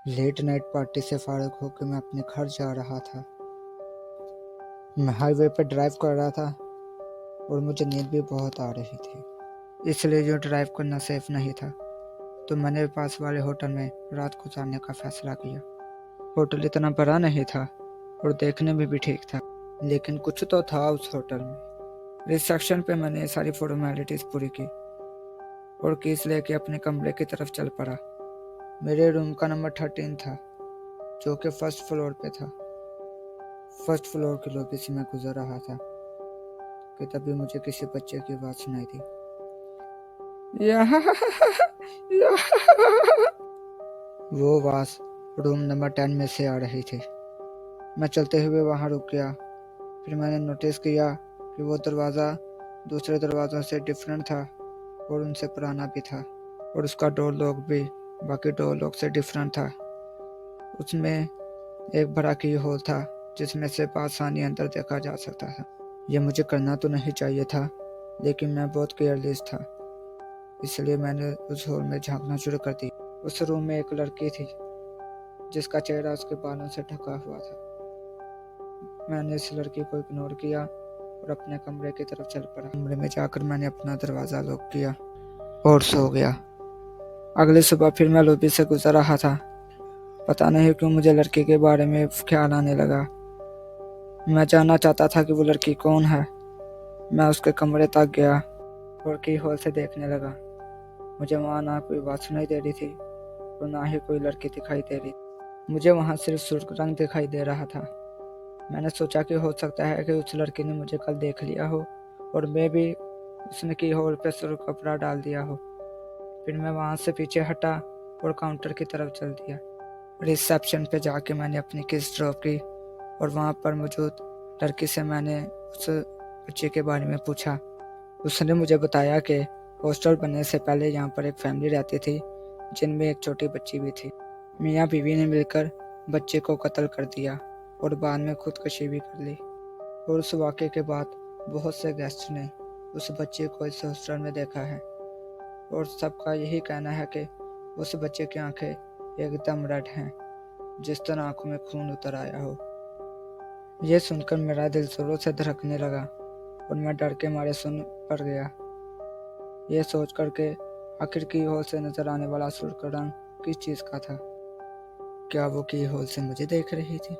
Late night party से फारिग होकर मैं अपने घर जा रहा था। मैं हाईवे पर ड्राइव कर रहा था और मुझे नींद भी बहुत आ रही थी, इसलिए जो ड्राइव करना सेफ नहीं था, तो मैंने पास वाले होटल में रात गुजारने का फैसला किया। होटल इतना बड़ा नहीं था और देखने में भी ठीक था, लेकिन कुछ तो था उस होटल में। रिसेप्शन पे मैंने सारी फॉर्मेलिटीज पूरी की और कीज लेके अपने कमरे की तरफ चल पड़ा। मेरे रूम का नंबर 13 था, जो कि फर्स्ट फ्लोर पे था। फर्स्ट फ्लोर की लॉबी से मैं गुजर रहा था कि तभी मुझे किसी बच्चे की आवाज सुनाई दी। या, या। वो आवाज रूम नंबर 10 में से आ रही थी। मैं चलते हुए वहां रुक गया। फिर मैंने नोटिस किया कि वो दरवाज़ा दूसरे दरवाज़ों से डिफरेंट था और उनसे पुराना भी था, और उसका डोर लॉक भी बाकी डोर लॉक से डिफरेंट था। उसमें एक बड़ा की होल था जिसमें से आसानी अंदर देखा जा सकता था। यह मुझे करना तो नहीं चाहिए था, लेकिन मैं बहुत केयरलेस था, इसलिए मैंने उस होल में झांकना शुरू कर दिया। उस रूम में एक लड़की थी जिसका चेहरा उसके बालों से ढका हुआ था। मैंने इस लड़की को इग्नोर किया और अपने कमरे की तरफ चल पड़ा। कमरे में जाकर मैंने अपना दरवाज़ा लॉक किया और सो गया। अगली सुबह फिर मैं लॉबी से गुजर रहा था। पता नहीं क्यों मुझे लड़की के बारे में ख्याल आने लगा। मैं जानना चाहता था कि वो लड़की कौन है। मैं उसके कमरे तक गया और की होल से देखने लगा। मुझे वहाँ ना कोई आवाज़ सुनाई दे रही थी और ना ही कोई लड़की दिखाई दे रही। मुझे वहाँ सिर्फ सुर्ख रंग दिखाई दे रहा था। मैंने सोचा कि हो सकता है कि उस लड़की ने मुझे कल देख लिया हो और मैं भी उसने की होल पे सुर्ख कपड़ा डाल दिया हो। फिर मैं वहाँ से पीछे हटा और काउंटर की तरफ चल दिया। रिसेप्शन पे जाके मैंने अपनी किस ड्रॉप की और वहाँ पर मौजूद लड़की से मैंने उस बच्चे के बारे में पूछा। उसने मुझे बताया कि हॉस्टल बनने से पहले यहाँ पर एक फैमिली रहती थी जिनमें एक छोटी बच्ची भी थी। मियाँ बीवी ने मिलकर बच्चे को कत्ल कर दिया और बाद में खुदकुशी भी कर ली। और उस वाक़े के बाद बहुत से गेस्ट ने उस बच्चे को इस हॉस्टल में देखा है और सबका यही कहना है कि उस बच्चे की आंखें एकदम रेड हैं, जिस तरह आंखों में खून उतर आया हो। यह सुनकर मेरा दिल जोरों से धड़कने लगा और मैं डर के मारे सुन पड़ गया। यह सोच कर के आखिर की होल से नजर आने वाला सुर्ख रंग किस चीज़ का था। क्या वो की होल से मुझे देख रही थी?